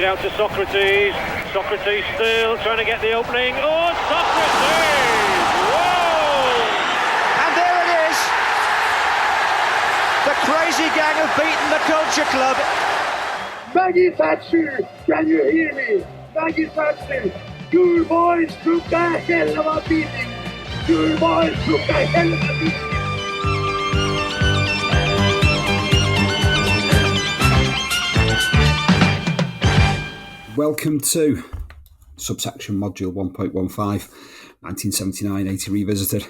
out to Socrates. Socrates still trying to get the opening. Oh, Socrates! Whoa! And there it is. The crazy gang have beaten the Culture Club. Maggie Thatcher, can you hear me? Maggie Thatcher, your boys took the hell of a beating. Your boys took the hell of a beating. Welcome to subsection module 1.15, 1979-80 revisited,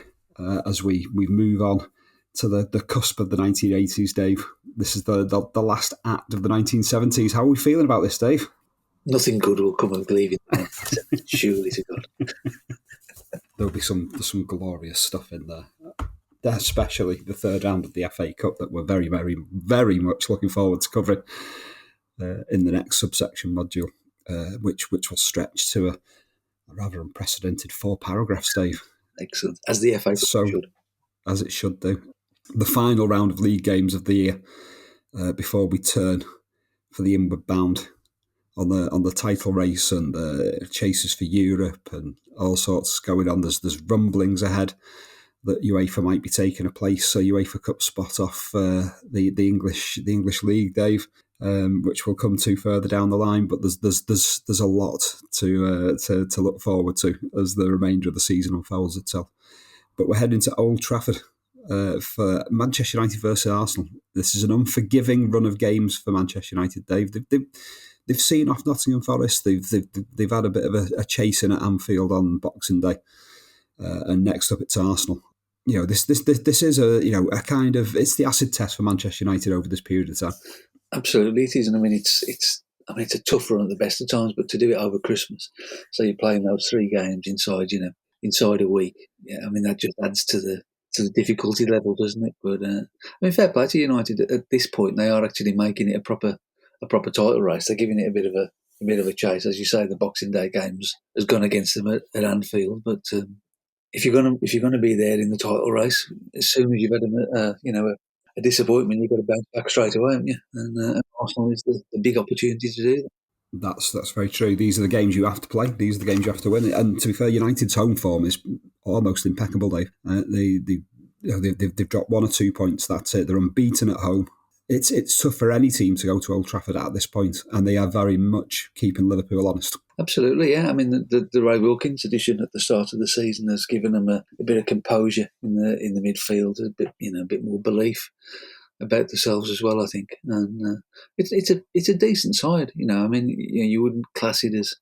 as we move on to the cusp of the 1980s, Dave. This is the last act of the 1970s. How are we feeling about this, Dave? Nothing good will come of leaving. Surely to God. There'll be some glorious stuff in there, especially the third round of the FA Cup that we're very, very, very much looking forward to covering in the next subsection module. Which will stretch to a rather unprecedented 4 paragraphs, Dave. Excellent. As the FA should. As it should do. The final round of league games of the year before we turn for the inward bound on the title race and chases for Europe and all sorts going on. There's rumblings ahead that UEFA might be taking a UEFA Cup spot off the English league, Dave. Which we'll come to further down the line, but there's a lot to look forward to as the remainder of the season unfolds itself. But we're heading to Old Trafford for Manchester United versus Arsenal. This is an unforgiving run of games for Manchester United, Dave. They've seen off Nottingham Forest. They've had a bit of a chase in at Anfield on Boxing Day, and next up it's Arsenal. You know, this is a kind of, it's the acid test for Manchester United over this period of time. Absolutely, it is, and I mean it's a tough run at the best of times, but to do it over Christmas, so you're playing those 3 games inside a week. Yeah, I mean that just adds to the difficulty level, doesn't it? But I mean, fair play to United. At this point, they are actually making it a proper title race. They're giving it a bit of a chase, as you say. The Boxing Day games has gone against them at Anfield, but if you're gonna be there in the title race, as soon as you've had a disappointment, you've got to bounce back straight away, haven't you? And Arsenal is the big opportunity to do that. That's very true. These are the games you have to play. These are the games you have to win. And to be fair, United's home form is almost impeccable, Dave. They've dropped 1 or 2 points. That's it. They're unbeaten at home. It's tough for any team to go to Old Trafford at this point, and they are very much keeping Liverpool honest. Absolutely, yeah. I mean, the Ray Wilkins addition at the start of the season has given them a bit of composure in the midfield, a bit more belief about themselves as well, I think. And it's a decent side, I mean, you wouldn't class it as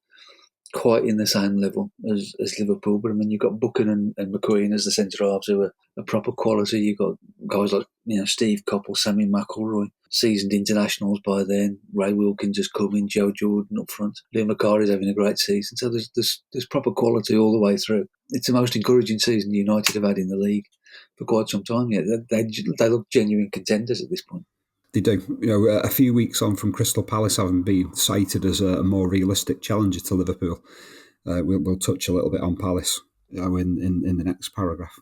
quite in the same level as Liverpool, but I mean, you've got Buchan and McQueen as the centre halves who are a proper quality. You've got guys like Steve Coppell, Sammy McElroy, seasoned internationals by then. Ray Wilkins has come in, Joe Jordan up front. Liam Macari's having a great season, so there's proper quality all the way through. It's the most encouraging season United have had in the league for quite some time. Yeah, they look genuine contenders at this point. They do. A few weeks on from Crystal Palace having been cited as a more realistic challenger to Liverpool. We'll touch a little bit on Palace in the next paragraph.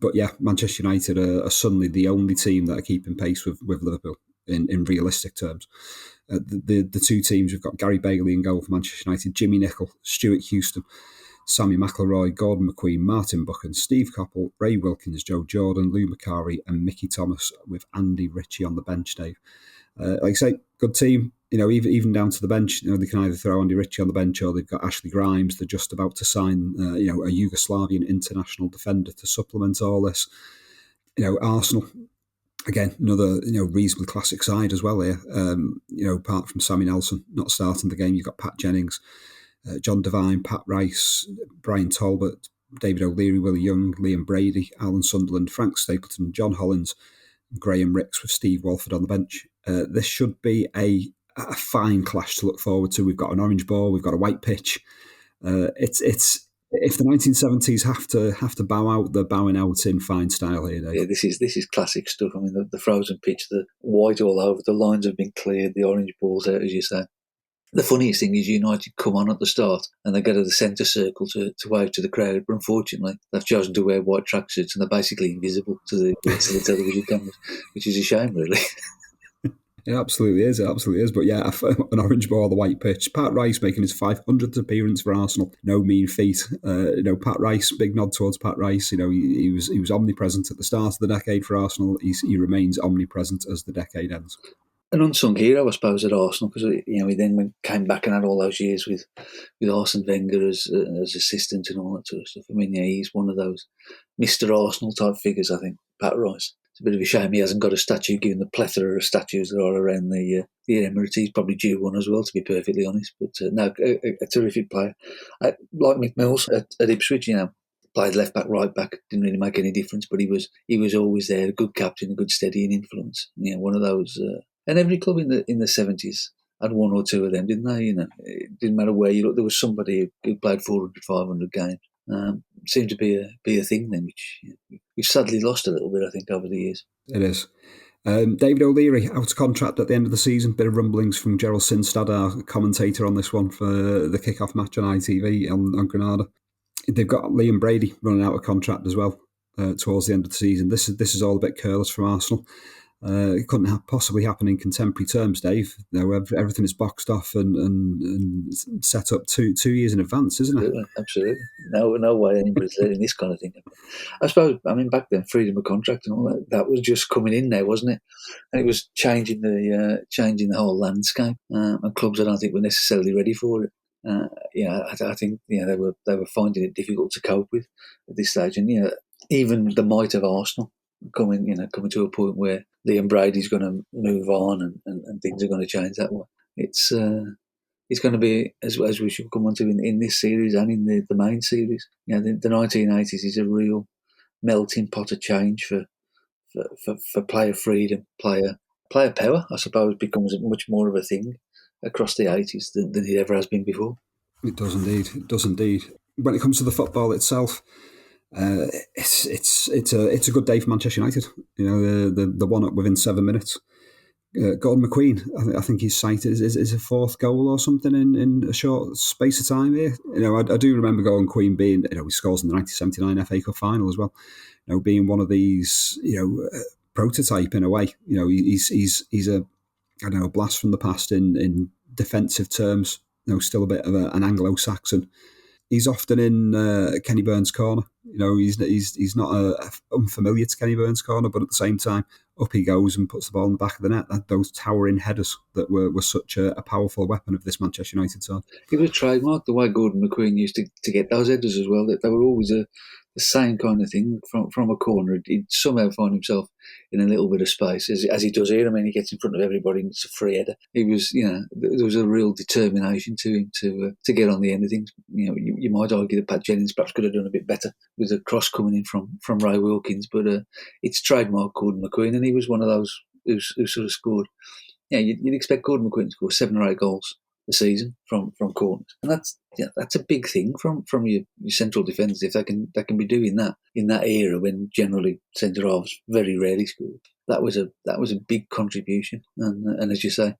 But yeah, Manchester United are suddenly the only team that are keeping pace with Liverpool in realistic terms. The 2 teams, we've got Gary Bailey in goal for Manchester United, Jimmy Nicholl, Stuart Houston, Sammy McElroy, Gordon McQueen, Martin Buchan, Steve Coppell, Ray Wilkins, Joe Jordan, Lou Macari and Mickey Thomas with Andy Ritchie on the bench, Dave. Like I say, good team. Even down to the bench, they can either throw Andy Ritchie on the bench or they've got Ashley Grimes. They're just about to sign, a Yugoslavian international defender to supplement all this. Arsenal, again, another, reasonably classic side as well here. Apart from Sammy Nelson not starting the game, you've got Pat Jennings, John Devine, Pat Rice, Brian Talbot, David O'Leary, Willie Young, Liam Brady, Alan Sunderland, Frank Stapleton, John Hollins, Graham Ricks with Steve Walford on the bench. This should be a fine clash to look forward to. We've got an orange ball, we've got a white pitch. It's if the 1970s have to bow out, they're bowing out in fine style here, Dave. Yeah, this is classic stuff. I mean, the frozen pitch, the white all over, the lines have been cleared, the orange ball's out, as you say. The funniest thing is United come on at the start and they go to the centre circle to wave to the crowd, but unfortunately they've chosen to wear white tracksuits and they're basically invisible to the television cameras, which is a shame, really. It absolutely is. It absolutely is. But yeah, an orange ball on the white pitch. Pat Rice making his 500th appearance for Arsenal. No mean feat. Pat Rice. Big nod towards Pat Rice. He was omnipresent at the start of the decade for Arsenal. He remains omnipresent as the decade ends. An unsung hero, I suppose, at Arsenal, because he then came back and had all those years with Arsene Wenger as assistant and all that sort of stuff. I mean, yeah, he's one of those Mr. Arsenal type figures, I think, Pat Rice. It's a bit of a shame he hasn't got a statue, given the plethora of statues that are around the Emirates. He's probably due one as well, to be perfectly honest. But no, a terrific player. Like Mick Mills at Ipswich, played left back, right back, didn't really make any difference, but he was always there, a good captain, a good steadying influence. One of those. And every club in the 70s had one or two of them, didn't they? It didn't matter where you looked. There was somebody who played 400, 500 games. Seemed to be a thing then, which we've sadly lost a little bit, I think, over the years. It is. David O'Leary out of contract at the end of the season. Bit of rumblings from Gerald Sinstadt, our commentator on this one for the kickoff match on ITV on Granada. They've got Liam Brady running out of contract as well towards the end of the season. This is all a bit careless from Arsenal. It couldn't possibly happen in contemporary terms, Dave. Everything is boxed off and set up two years in advance, isn't it? Absolutely. No way anybody's letting this kind of thing happen. I suppose, back then, freedom of contract and all that was just coming in there, wasn't it? And it was changing the whole landscape. And clubs, I don't think, were necessarily ready for it. I think they were finding it difficult to cope with at this stage. And even the might of Arsenal coming to a point where Liam Brady's going to move on and things are going to change that way. It's going to be, as we should come on to in this series and in the main series. The 1980s is a real melting pot of change for player freedom, player power. I suppose becomes much more of a thing across the 80s than it ever has been before. It does indeed. When it comes to the football itself, it's a good day for Manchester United. The one up within 7 minutes. Gordon McQueen, I think he's cited is a fourth goal or something in a short space of time here. I do remember Gordon McQueen being, he scores in the 1979 FA Cup final as well. Being one of these, prototype in a way. He's a blast from the past in defensive terms. Still a bit of an Anglo-Saxon. He's often in Kenny Burns' corner. He's not unfamiliar to Kenny Burns' corner, but at the same time, up he goes and puts the ball in the back of the net. Those towering headers that were such a powerful weapon of this Manchester United side. It was trademark, the way Gordon McQueen used to get those headers as well. That they were always the same kind of thing from a corner. He'd somehow find himself in a little bit of space, as he does here. He gets in front of everybody and it's a free header. He was, there was a real determination to him to get on the end of things. You might argue that Pat Jennings perhaps could have done a bit better with a cross coming in from Ray Wilkins, but it's trademark Gordon McQueen, and he was one of those who sort of scored. You'd expect Gordon McQueen to score 7 or 8 goals a season from corners, and that's a big thing from your central defenders if they can be doing that in that era when generally centre halves very rarely scored. That was a big contribution, and as you say,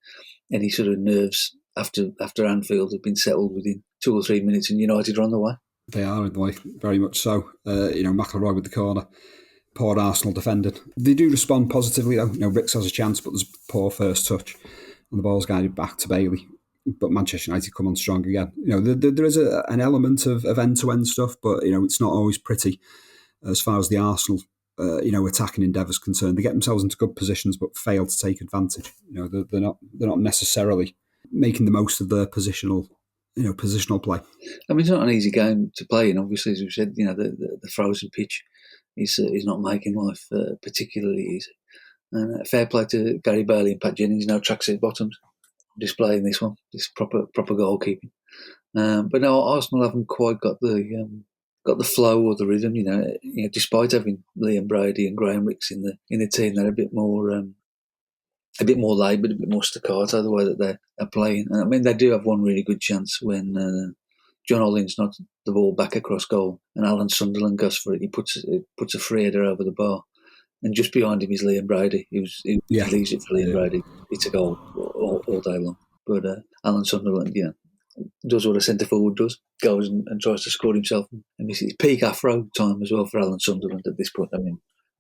any sort of nerves after Anfield have been settled within 2 or 3 minutes, and United are on the way. They are on the way, very much so. McIlroy with the corner. Poor Arsenal defending. They do respond positively though. Ricks has a chance, but there's a poor first touch, and the ball's guided back to Bailey. But Manchester United come on strong again. There is an element of end-to-end stuff, but it's not always pretty as far as the Arsenal attacking endeavours concerned. They get themselves into good positions, but fail to take advantage. They're not necessarily making the most of their positional play. It's not an easy game to play in. Obviously, as we've said, the frozen pitch is not making life particularly easy. And fair play to Gary Bailey and Pat Jennings, now tracksuit bottoms, displaying this proper goalkeeping. But no, Arsenal haven't quite got the flow or the rhythm. Despite having Liam Brady and Graham Ricks in the team, they're a bit more laboured, a bit more staccato the way that they're playing. And they do have one really good chance when John Hollins knocks the ball back across goal, and Alan Sunderland goes for it. He puts a free header over the bar. And just behind him is Liam Brady. He leaves it for Liam Brady. It's a goal all day long. But Alan Sunderland, does what a centre forward does. Goes and tries to score himself. And it's peak afro time as well for Alan Sunderland at this point.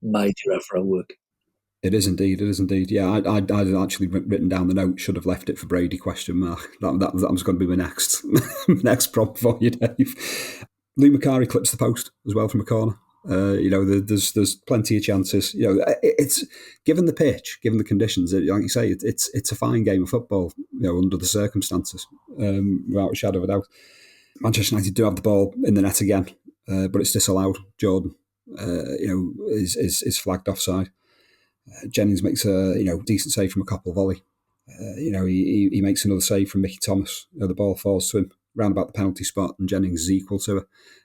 Major afro work. It is indeed. It is indeed. Yeah, I'd actually written down the note. Should have left it for Brady? Question mark. That was going to be my next my next prompt for you, Dave. Lou Macari clips the post as well from a corner. There's plenty of chances. It's given the pitch, given the conditions. Like you say, it's a fine game of football. Under the circumstances, without a shadow of a doubt. Manchester United do have the ball in the net again, but it's disallowed. Jordan, is flagged offside. Jennings makes a decent save from a couple volley. He makes another save from Mickey Thomas. The ball falls to him round about the penalty spot, and Jennings is equal to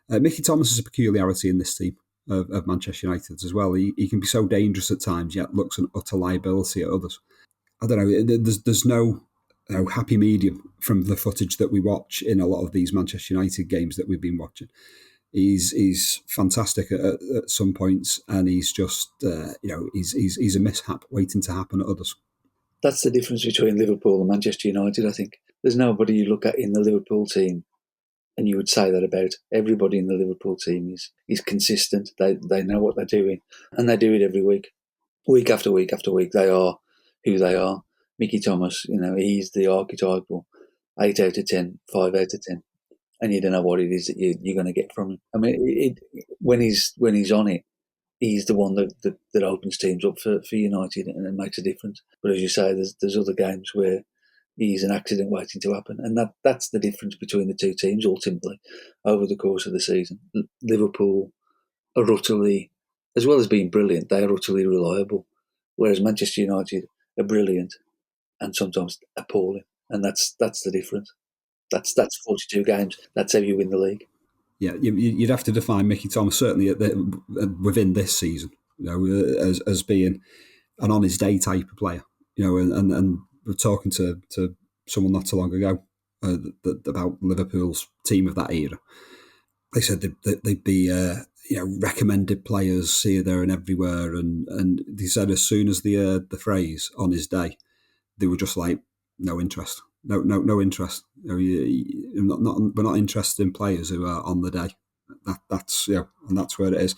her. Mickey Thomas is a peculiarity in this team of Manchester United as well. He can be so dangerous at times, yet looks an utter liability at others. I don't know. There's no happy medium from the footage that we watch in a lot of these Manchester United games that we've been watching. He's fantastic at some points, and he's just he's a mishap waiting to happen at others. That's the difference between Liverpool and Manchester United, I think. There's nobody you look at in the Liverpool team and you would say that about. Everybody in the Liverpool team is consistent. They know what they're doing, and they do it every week. Week after week after week, they are who they are. Mickey Thomas, he's the archetypal 8 out of 10, 5 out of 10. And you don't know what it is that you're going to get from him. I mean, when he's on it, he's the one that opens teams up for United, and it makes a difference. But as you say, there's other games where he's an accident waiting to happen, and that's the difference between the two teams ultimately over the course of the season. Liverpool are utterly, as well as being brilliant, they are utterly reliable, whereas Manchester United are brilliant and sometimes appalling, and that's the difference. That's 42 games. That's how you win the league. Yeah, you'd have to define Mickey Thomas certainly within this season, as being an on his day type of player. And we're talking to someone not too long ago about Liverpool's team of that era. They said they'd be recommended players here, there, and everywhere, and they said as soon as the phrase "on his day," they were just like, no interest. No interest. We're not interested in players who are on the day. That's and that's where it is.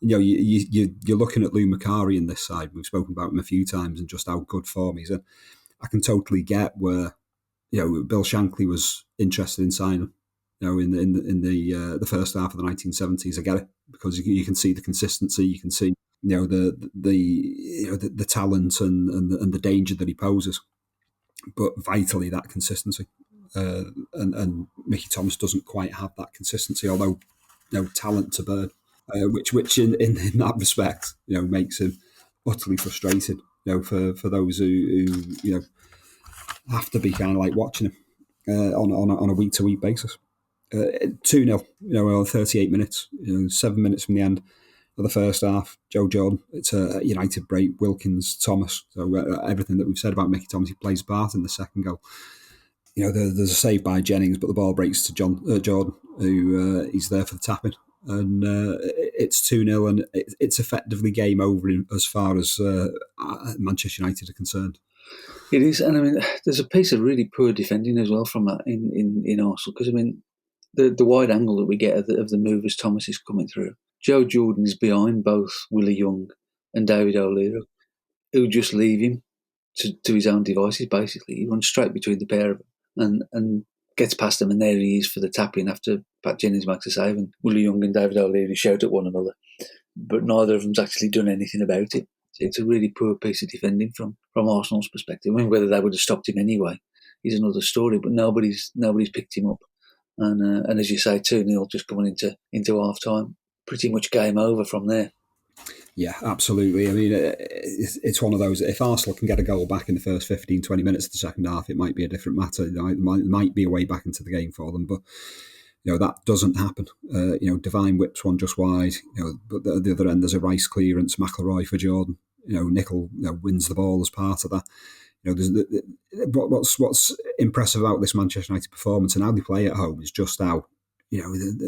You're looking at Lou Macari in this side. We've spoken about him a few times and just how good form he's in. I can totally get where Bill Shankly was interested in signing. In the first half of the 1970s, I get it because you can see the consistency. You can see the talent and the danger that he poses. But vitally, that consistency, and Mickey Thomas doesn't quite have that consistency. Although, talent to burn, which in that respect, makes him utterly frustrated. For those who have to be kind of like watching him on a week to week basis. 2-0, 38 minutes, 7 minutes from the end of the first half. Joe Jordan, it's a United break. Wilkins, Thomas. So everything that we've said about Mickey Thomas, he plays a part in the second goal. There's a save by Jennings, but the ball breaks to Jordan, who he's there for the tapping. And it's 2-0, and it's effectively game over as far as Manchester United are concerned. It is, and I mean, there's a piece of really poor defending as well from that in Arsenal, because I mean, the wide angle that we get of the move as Thomas is coming through. Joe Jordan is behind both Willie Young and David O'Leary, who just leave him to his own devices, basically. He runs straight between the pair of them and gets past them, and there he is for the tap-in after Pat Jennings makes a save, and Willie Young and David O'Leary shout at one another. But neither of them's actually done anything about it. So it's a really poor piece of defending from Arsenal's perspective. I mean, whether they would have stopped him anyway is another story, but nobody's picked him up. And as you say, 2-0 just coming into half-time. Pretty much game over from there. Yeah, absolutely. I mean, it's one of those, if Arsenal can get a goal back in the first 15, 20 minutes of the second half, it might be a different matter. It might be a way back into the game for them, but that doesn't happen. Devine whips one just wide, but at the other end there's a Rice clearance, McIlroy for Jordan. Nicol wins the ball as part of that. What's impressive about this Manchester United performance and how they play at home is just how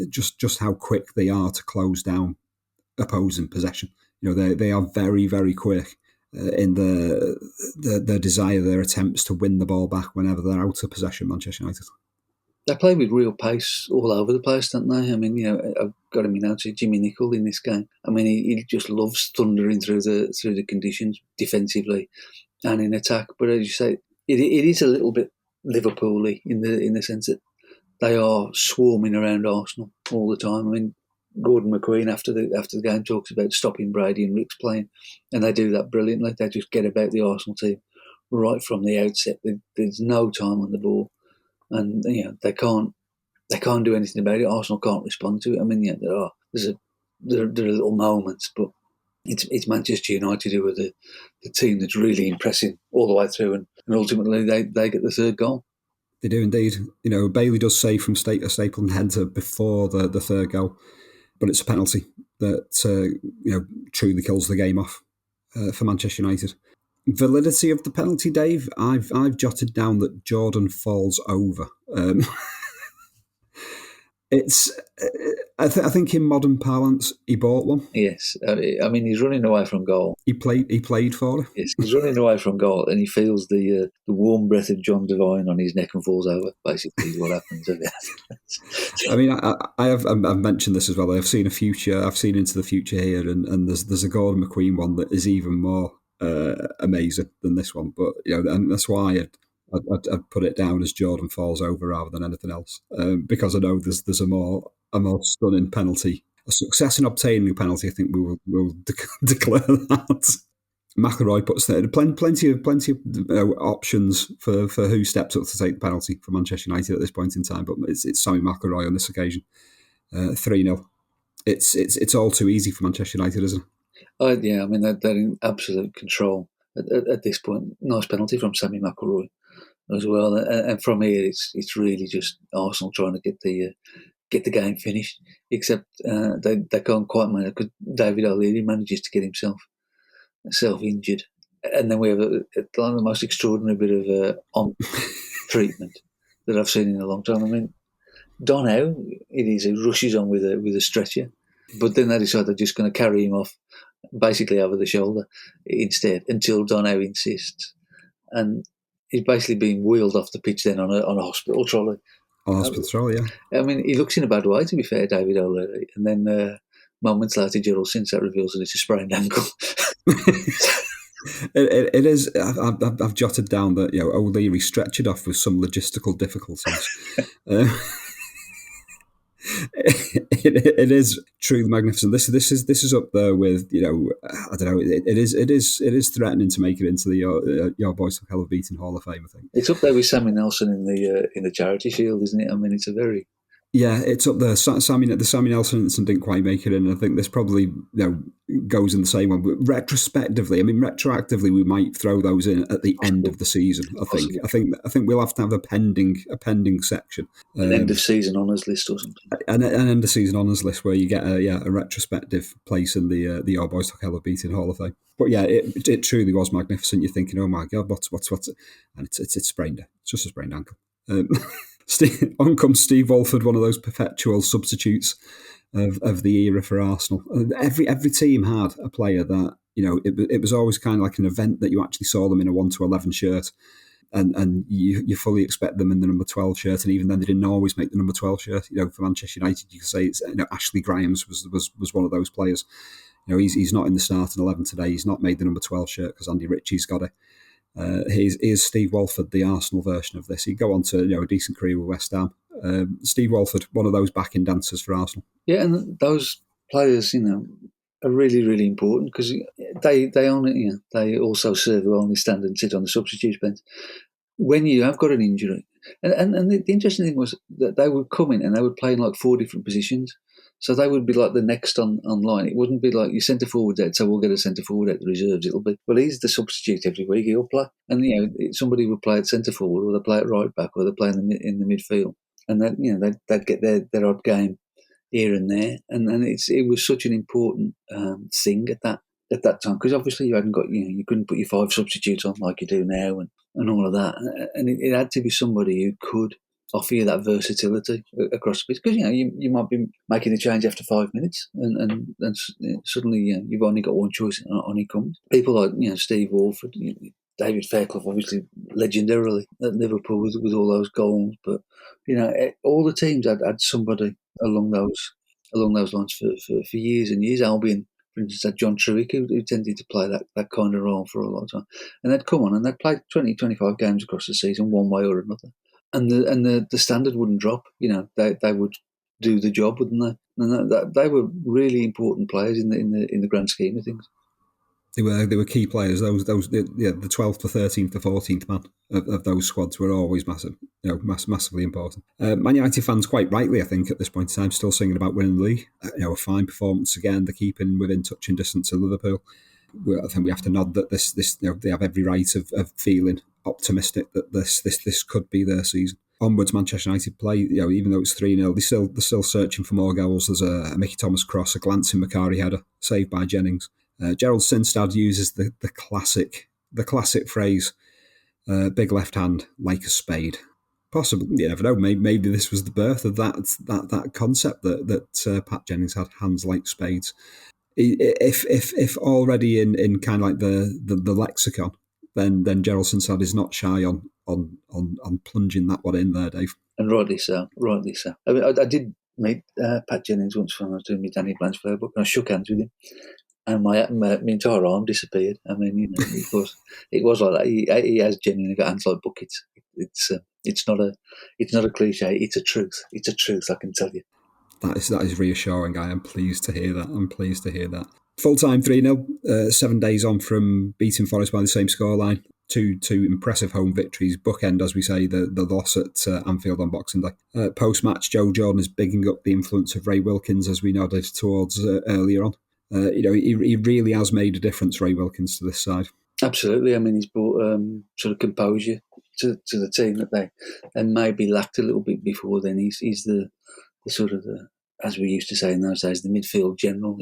just how quick they are to close down opposing possession. They are very, very quick in their desire, their attempts to win the ball back whenever they're out of possession, Manchester United. they play with real pace all over the place, don't they? I mean, I've got him out to Jimmy Nicholl in this game. I mean, he just loves thundering through the conditions defensively and in attack. But as you say, it is a little bit Liverpool-y in the sense that they are swarming around Arsenal all the time. I mean, Gordon McQueen after the game talks about stopping Brady and Ricks playing, and they do that brilliantly. They just get about the Arsenal team right from the outset. There's no time on the ball. And they can't do anything about it. Arsenal can't respond to it. I mean, there are little moments, but it's Manchester United who are the team that's really impressing all the way through, and ultimately they get the third goal. They do indeed. Bailey does save from Stapleton header before the third goal, but it's a penalty that truly kills the game off for Manchester United. Validity of the penalty, Dave. I've jotted down that Jordan falls over. It's. I think in modern parlance, he bought one. Yes, I mean he's running away from goal. He played for it. Yes, he's running away from goal, and he feels the warm breath of John Devine on his neck and falls over. Basically, is what happens. I mean, I've mentioned this as well. I've seen into the future here, and there's a Gordon McQueen one that is even more amazing than this one. But and that's why I'd put it down as Jordan falls over rather than anything else, because I know there's a more stunning penalty. A success in obtaining a penalty, I think we will declare that. McIlroy puts there plenty of options for who steps up to take the penalty for Manchester United at this point in time, but it's Sammy McIlroy on this occasion. 3-0. It's all too easy for Manchester United, isn't it? Yeah, I mean they're in absolute control at this point. Nice penalty from Sammy McIlroy as well, and from here it's really just Arsenal trying to get the game finished. Except they can't quite manage because David O'Leary manages to get himself injured, and then we have the most extraordinary bit of treatment that I've seen in a long time. I mean, Don Howe, he rushes on with a stretcher, but then they decide they're just going to carry him off, basically over the shoulder instead, until Don Howe insists, and he's basically being wheeled off the pitch then on a hospital trolley. On a hospital trolley, yeah. I mean, he looks in a bad way, to be fair, David O'Leary, and then moments later, Gerald Sinstadt reveals that it's a sprained ankle. It is. I've jotted down that O'Leary stretched it off with some logistical difficulties. It is truly magnificent. This is up there with I don't know. It is threatening to make it into the Your Boys Took Hell of Beating Hall of Fame. I think it's up there with Sammy Nelson in the Charity Shield, isn't it? I mean, it's a very it's up there. Sammy Nelson incident didn't quite make it in. I think this probably goes in the same one. But retrospectively, I mean, retroactively, we might throw those in at the end of the season. I think we'll have to have a pending section, an end of season honours list or something. An end of season honours list where you get a retrospective place in the Your Boys Took Hell of Beating Hall of Fame. But yeah, it truly was magnificent. You're thinking, oh my God, what's and it's sprained. It's just a sprained ankle. On comes Steve Walford, one of those perpetual substitutes of the era for Arsenal. Every team had a player that it was always kind of like an event that you actually saw them in a 1-11 shirt, and you fully expect them in the number 12 shirt, and even then they didn't always make the number 12 shirt. For Manchester United, you could say it's Ashley Graham's was one of those players. He's not in the starting 11 today. He's not made the number 12 shirt because Andy Ritchie's got it. Here's Steve Walford, the Arsenal version of this. He'd go on to a decent career with West Ham. Steve Walford, one of those backing dancers for Arsenal. Yeah, and those players, are really, really important because they also serve who only stand and sit on the substitutes bench. When you have got an injury, and the interesting thing was that they would come in and they would play in like 4 different positions. So they would be like the next online. It wouldn't be like your centre forward dead, so we'll get a centre forward at the reserves. It'll be, well, he's the substitute every week. He'll play, and somebody would play at centre forward, or they play at right back, or they play in the midfield, and then they'd get their odd game here and there, and it was such an important thing at that time because obviously you hadn't got you couldn't put your 5 substitutes on like you do now and all of that, and it had to be somebody who could offer you that versatility across the pitch because you might be making a change after 5 minutes and suddenly you've only got one choice and on he comes. People like Steve Walford, David Fairclough, obviously legendarily at Liverpool with all those goals. But all the teams had somebody along those lines for years and years. Albion, for instance, had John Truick, who tended to play that kind of role for a long time. And they'd come on and they'd play 20, 25 games across the season one way or another. And the standard wouldn't drop. They would do the job, wouldn't they? And they were really important players in the grand scheme of things. They were key players. The 12th to 13th to 14th man of those squads were always massive, massively important. Man United fans, quite rightly, I think, at this point in time, still singing about winning the league. A fine performance again. They're keeping within touching distance of Liverpool. I think we have to nod that this they have every right of feeling optimistic that this could be their season. Onwards, Manchester United play. Even though it's 3-0, they're still searching for more goals. There's a Mickey Thomas cross, a glancing Macari header, saved by Jennings. Gerald Sinstadt uses the classic phrase, "big left hand like a spade." Possibly, you never know. Maybe this was the birth of that concept that Pat Jennings had, hands like spades. If already in kind of like the lexicon, then Gerald Sinstadt is not shy on plunging that one in there, Dave. And rightly so. I mean, I did meet Pat Jennings once when I was doing my Danny Blanchflower book, and I shook hands with him, and my entire arm disappeared. I mean, it was like that. He has genuinely got hands like buckets. It's not a cliche. It's a truth. It's a truth, I can tell you. That is reassuring. I am pleased to hear that. Full-time 3-0, 7 days on from beating Forest by the same scoreline. Two impressive home victories. Bookend, as we say, the loss at Anfield on Boxing Day. Post-match, Joe Jordan is bigging up the influence of Ray Wilkins, as we nodded towards earlier on. He really has made a difference, Ray Wilkins, to this side. Absolutely. I mean, he's brought sort of composure to the team that they maybe lacked a little bit before then. He's the sort of, as we used to say in those days, the midfield general.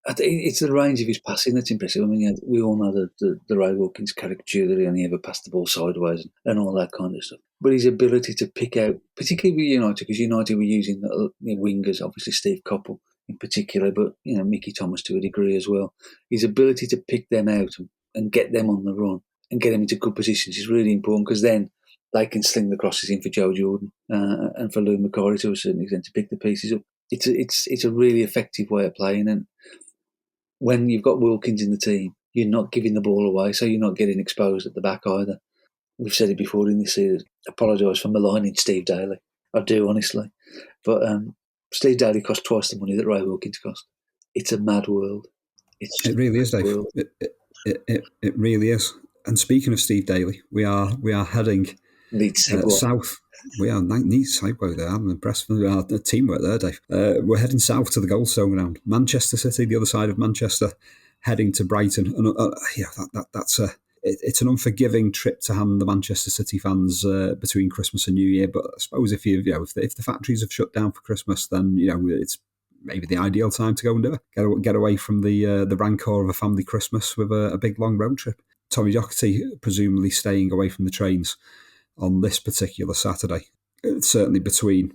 It's the range of his passing that's impressive. I mean, we all know the Ray Wilkins caricature that he only ever passed the ball sideways and all that kind of stuff. But his ability to pick out, particularly with United, because United were using wingers, obviously Steve Coppell in particular, but Mickey Thomas to a degree as well. His ability to pick them out and get them on the run and get them into good positions is really important, because then they can sling the crosses in for Joe Jordan and for Lou Macari to a certain extent to pick the pieces up. It's a really effective way of playing, and when you've got Wilkins in the team, you're not giving the ball away, so you're not getting exposed at the back either. We've said it before in this series. I apologise for maligning Steve Daly. I do, honestly. But Steve Daly cost twice the money that Ray Wilkins cost. It's a mad world. It really is, Dave. It really is. And speaking of Steve Daly, we are heading south. We are neat segue there. I'm impressed with our teamwork there, Dave. We're heading south to the Goldstone Ground. Manchester City, the other side of Manchester, heading to Brighton. And it's an unforgiving trip to hand the Manchester City fans between Christmas and New Year. But I suppose if the factories have shut down for Christmas, then it's maybe the ideal time to go and do it. Get away from the rancor of a family Christmas with a big long road trip. Tommy Docherty presumably staying away from the trains on this particular Saturday, certainly between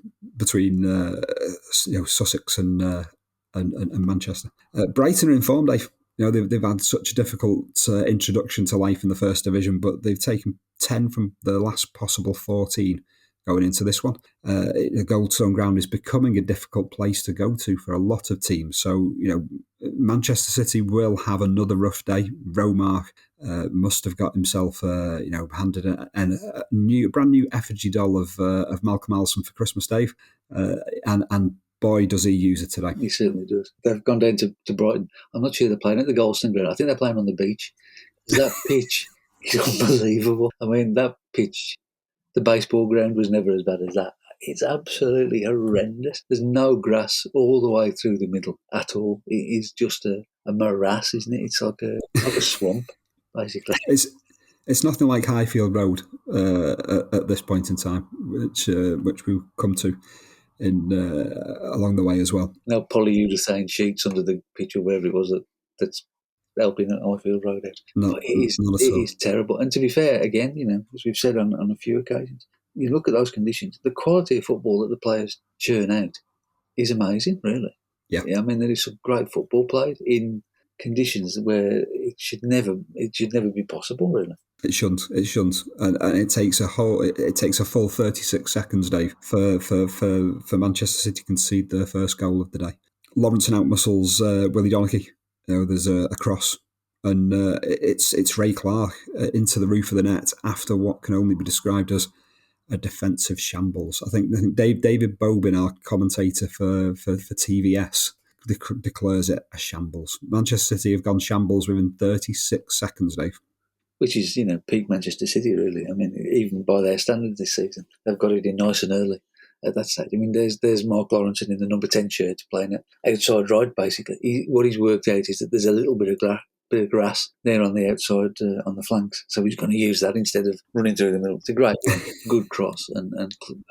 Sussex and Manchester. Brighton are informed, Dave. They've had such a difficult introduction to life in the First Division, but they've taken 10 from the last possible 14 going into this one. The Goldstone Ground is becoming a difficult place to go to for a lot of teams. So, Manchester City will have another rough day. Romark must have got himself, handed a brand new effigy doll of Malcolm Allison for Christmas, Dave. And boy, does he use it today. He certainly does. They've gone down to Brighton. I'm not sure they're playing at the Goldstone Ground. I think they're playing on the beach. That pitch is unbelievable. I mean, that pitch, the baseball ground was never as bad as that. It's absolutely horrendous. There's no grass all the way through the middle at all. It is just a morass, isn't it? It's like a swamp, basically. It's nothing like Highfield Road at this point in time, which we'll come to along the way as well. Now polyurethane sheets under the pitch or wherever it was that's helping at Highfield Road out. No, it is terrible. And to be fair, again, as we've said on a few occasions, you look at those conditions, the quality of football that the players churn out is amazing, really. Yeah. I mean, there is some great football played in conditions where it should never be possible, really. It shouldn't, and it takes a full 36 seconds, Dave, for Manchester City to concede their first goal of the day. Lawrenson outmuscles Willie Donachie. There's a cross, and it's Ray Clark into the roof of the net after what can only be described as a defensive shambles. I think David Bobin, our commentator for TVS, declares it a shambles. Manchester City have gone shambles within 36 seconds, Dave. Which is, peak Manchester City, really. I mean, even by their standards this season, they've got it in nice and early at that stage. I mean, there's Mark Lawrenson in the number 10 shirt playing it outside right, basically. What he's worked out is that there's a little bit of grass there on the outside, on the flanks. So he's going to use that instead of running through the middle. It's a great one, good cross. And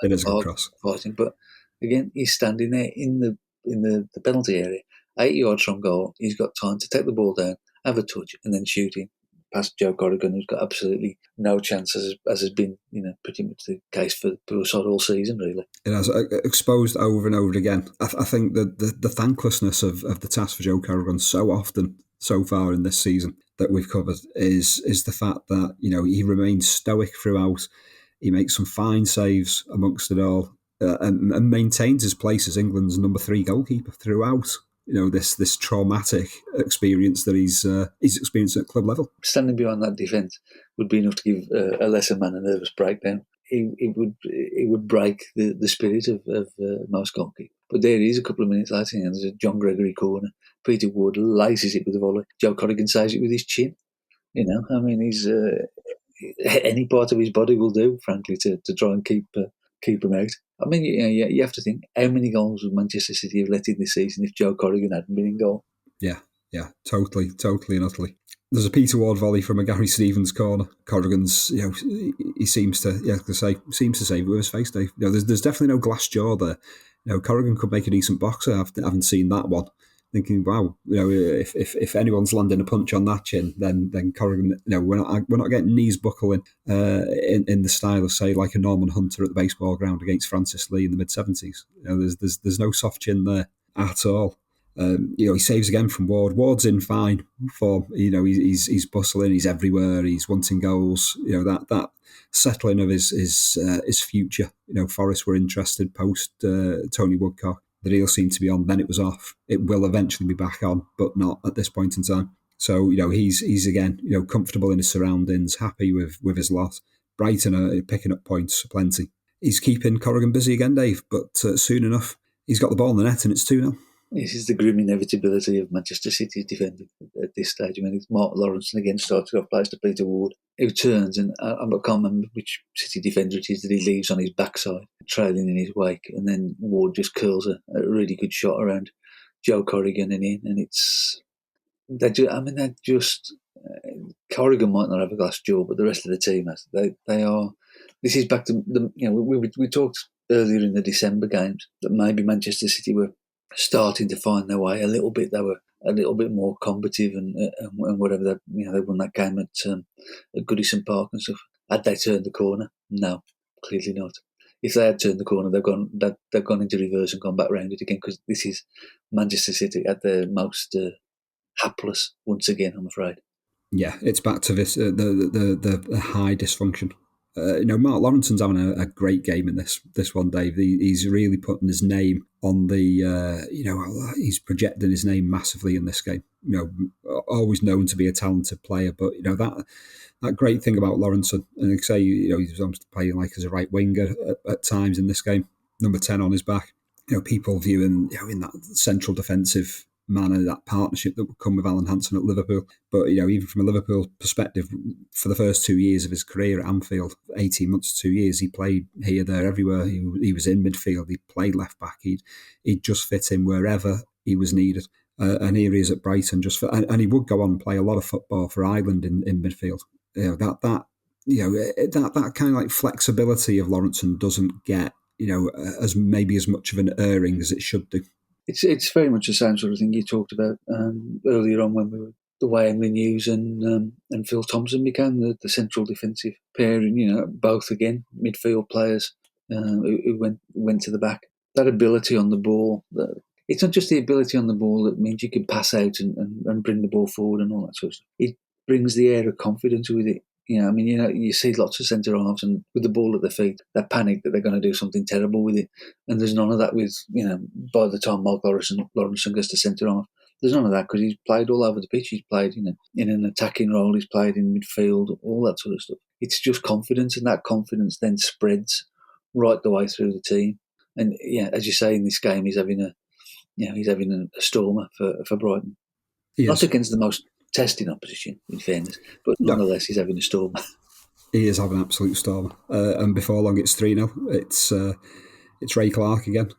it is a good cross. Fighting. But again, he's standing there in the penalty area, 8 yards from goal. He's got time to take the ball down, have a touch, and then shoot in past Joe Corrigan, who's got absolutely no chance, as has been, pretty much the case for Bullside all season, really. It has exposed over and over again. I think the thanklessness of the task for Joe Corrigan so often so far in this season that we've covered is the fact that he remains stoic throughout. He makes some fine saves amongst it all, and maintains his place as England's number 3 goalkeeper throughout. This traumatic experience that he's experienced at club level. Standing behind that defence would be enough to give a lesser man a nervous breakdown. It would break the spirit of most goalkeepers. But there he is a couple of minutes later, and there's a John Gregory corner. Peter Wood laces it with a volley. Joe Corrigan saves it with his chin. I mean, he's any part of his body will do, frankly, to try and keep him out. I mean, you have to think, how many goals would Manchester City have let in this season if Joe Corrigan hadn't been in goal? Yeah, totally and utterly. There's a Peter Ward volley from a Gary Stevens corner. Corrigan's, he seems to save it with his face, Dave. There's definitely no glass jaw there. Corrigan could make a decent boxer. I haven't seen that one. Thinking, wow, if anyone's landing a punch on that chin, then Corrigan, we're not getting knees buckling in the style of, say, like a Norman Hunter at the baseball ground against Francis Lee in the mid-70s. There's no soft chin there at all. He saves again from Ward. Ward's in fine form. He's bustling. He's everywhere. He's wanting goals. That settling of his future. Forest were interested post Tony Woodcock. The deal seemed to be on, then it was off. It will eventually be back on, but not at this point in time. So, he's again, comfortable in his surroundings, happy with his lot. Brighton are picking up points plenty. He's keeping Corrigan busy again, Dave, but soon enough, he's got the ball in the net and it's 2-0. This is the grim inevitability of Manchester City's defending at this stage. I mean, it's Mark Lawrenson again started off plays to Peter Ward, who turns, and I can't remember which City defender it is that he leaves on his backside, trailing in his wake, and then Ward just curls a really good shot around Joe Corrigan and in, and Corrigan might not have a glass jaw, but the rest of the team has. They are. This is back to we talked earlier in the December games that maybe Manchester City were starting to find their way a little bit. They were a little bit more combative and whatever. They won that game at Goodison Park and stuff. Had they turned the corner? No, clearly not. If they had turned the corner, they've gone into reverse and gone back round it again, because this is Manchester City at their most hapless once again, I'm afraid. Yeah, it's back to this the high dysfunction. Mark Lawrenson's having a great game in this one, Dave. He's really putting his name on the, he's projecting his name massively in this game. Always known to be a talented player, but that great thing about Lawrenson, and like I say, he's almost playing like as a right winger at times in this game, number 10 on his back. People view him, in that central defensive manner, that partnership that would come with Alan Hansen at Liverpool. But, even from a Liverpool perspective, for the first 2 years of his career at Anfield, 18 months to 2 years, he played here, there, everywhere. He was in midfield. He played left back. He'd just fit in wherever he was needed. And here he is at Brighton, and he would go on and play a lot of football for Ireland in midfield. That kind of like flexibility of Lawrenson doesn't get, as much of an erring as it should do. It's very much the same sort of thing you talked about earlier on when we were the way Emily News and Phil Thompson became the central defensive pairing. Both again midfield players who went to the back. That ability on the ball, it's not just the ability on the ball that means you can pass out and bring the ball forward and all that sort of stuff. It brings the air of confidence with it. You see lots of centre halves and with the ball at their feet, they panic that they're going to do something terrible with it, and there's none of that with by the time Mark Lawrenson gets to centre half. There's none of that because he's played all over the pitch. He's played in an attacking role. He's played in midfield, all that sort of stuff. It's just confidence, and that confidence then spreads right the way through the team. And as you say, in this game, he's having a stormer for Brighton. Not against the most testing opposition, in fairness, but nonetheless, he's having a stormer. He is having an absolute stormer. And before long, it's 3-0. It's Ray Clark again,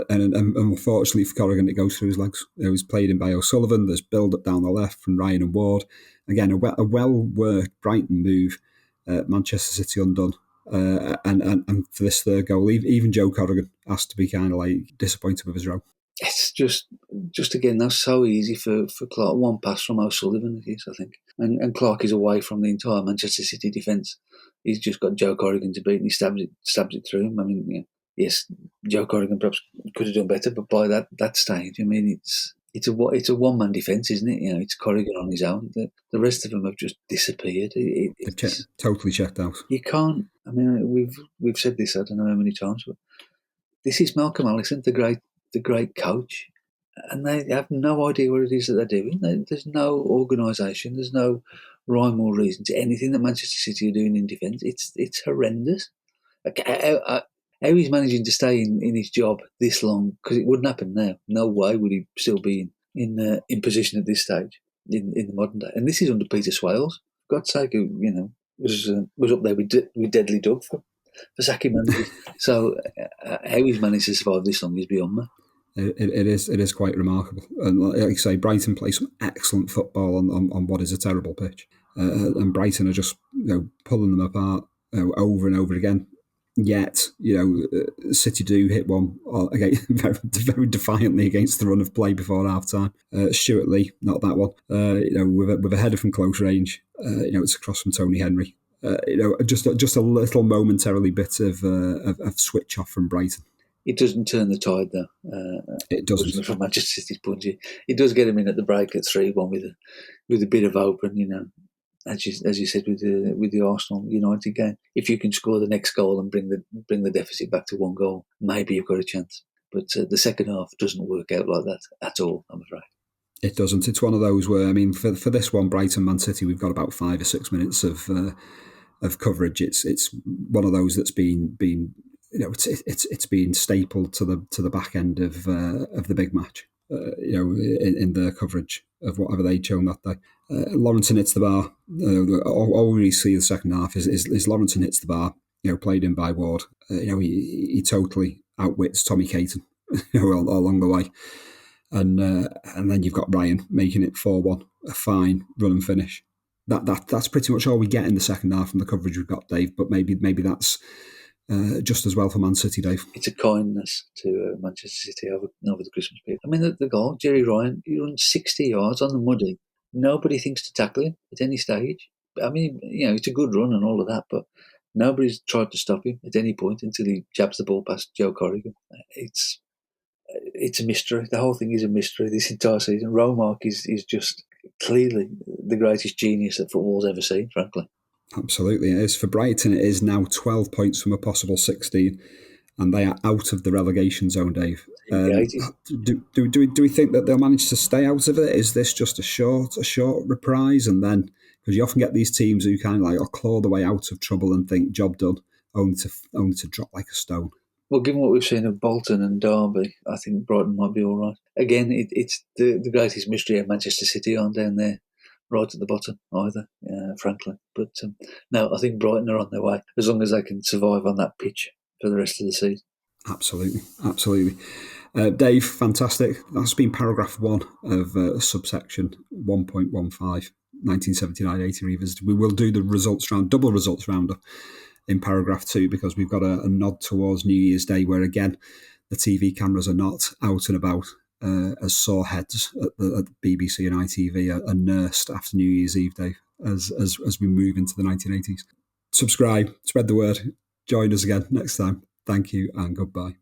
and unfortunately for Corrigan, it goes through his legs. He's played in by O'Sullivan. There's build-up down the left from Ryan and Ward. Again, a well-worked Brighton move. Manchester City undone. And for this third goal, even Joe Corrigan has to be kind of like disappointed with his role. It's just again, that's so easy for Clark. One pass from O'Sullivan, it is, I think. And Clark is away from the entire Manchester City defence. He's just got Joe Corrigan to beat, and he stabs it through him. I mean, yes, Joe Corrigan perhaps could have done better, but by that stage, I mean, it's a one-man defence, isn't it? It's Corrigan on his own. The rest of them have just disappeared. They've totally checked out. You can't. I mean, we've said this, I don't know how many times, but this is Malcolm Allison, the great coach, and they have no idea what it is that they're doing. There's no organisation. There's no rhyme or reason to anything that Manchester City are doing in defence. It's horrendous. How he's managing to stay in his job this long, because it wouldn't happen now. No way would he still be in position at this stage in the modern day. And this is under Peter Swales. For God's sake, who was up there with Deadly Doug for sacking managers. So how he's managed to survive this long is beyond me. It is quite remarkable. And like you say, Brighton play some excellent football on what is a terrible pitch, and Brighton are just pulling them apart over and over again. Yet, City do hit one again very defiantly against the run of play before half time. Stuart Lee, not that one. With a header from close range. It's a cross from Tony Henry. Just a little momentarily bit of switch off from Brighton. It doesn't turn the tide, though. It doesn't. From Manchester City's point of view, it does get him in at the break at 3-1 with a bit of hope, and as you said with the Arsenal United game, if you can score the next goal and bring the deficit back to one goal, maybe you've got a chance. But the second half doesn't work out like that at all, I'm afraid. It doesn't. It's one of those where, I mean, for this one, Brighton Man City, we've got about 5 or 6 minutes of coverage. It's one of those that's been it's been stapled to the back end of the big match. In their coverage of whatever they'd shown that day. Lawrenson hits the bar. All we see the second half is Lawrenson hits the bar. Played in by Ward. He totally outwits Tommy Caton. Along the way, and then you've got Ryan making it 4-1, a fine run and finish. That's pretty much all we get in the second half from the coverage we've got, Dave. But maybe that's just as well for Man City, Dave. It's a kindness to Manchester City over the Christmas period. I mean, the goal, Jerry Ryan, he runs 60 yards on the muddy. Nobody thinks to tackle him at any stage. I mean, it's a good run and all of that, but nobody's tried to stop him at any point until he jabs the ball past Joe Corrigan. It's a mystery. The whole thing is a mystery this entire season. Romark is just clearly the greatest genius that football's ever seen, frankly. Absolutely, it is. For Brighton, it is now 12 points from a possible 16, and they are out of the relegation zone, Dave. Do we think that they'll manage to stay out of it? Is this just a short reprise, and then, because you often get these teams who kind of like claw the way out of trouble and think job done, only to drop like a stone. Well, given what we've seen of Bolton and Derby, I think Brighton might be all right. Again, it's the greatest mystery of Manchester City aren't down there, right at the bottom either, frankly. But no, I think Brighton are on their way, as long as they can survive on that pitch for the rest of the season. Absolutely. Dave, fantastic. That's been paragraph 1 of subsection 1.15, 1979-80 revisited. We will do the double results roundup in paragraph 2, because we've got a nod towards New Year's Day, where again the TV cameras are not out and about as sore heads at the BBC and ITV are nursed after New Year's Eve, Dave, as we move into the 1980s. Subscribe, spread the word, join us again next time. Thank you and goodbye.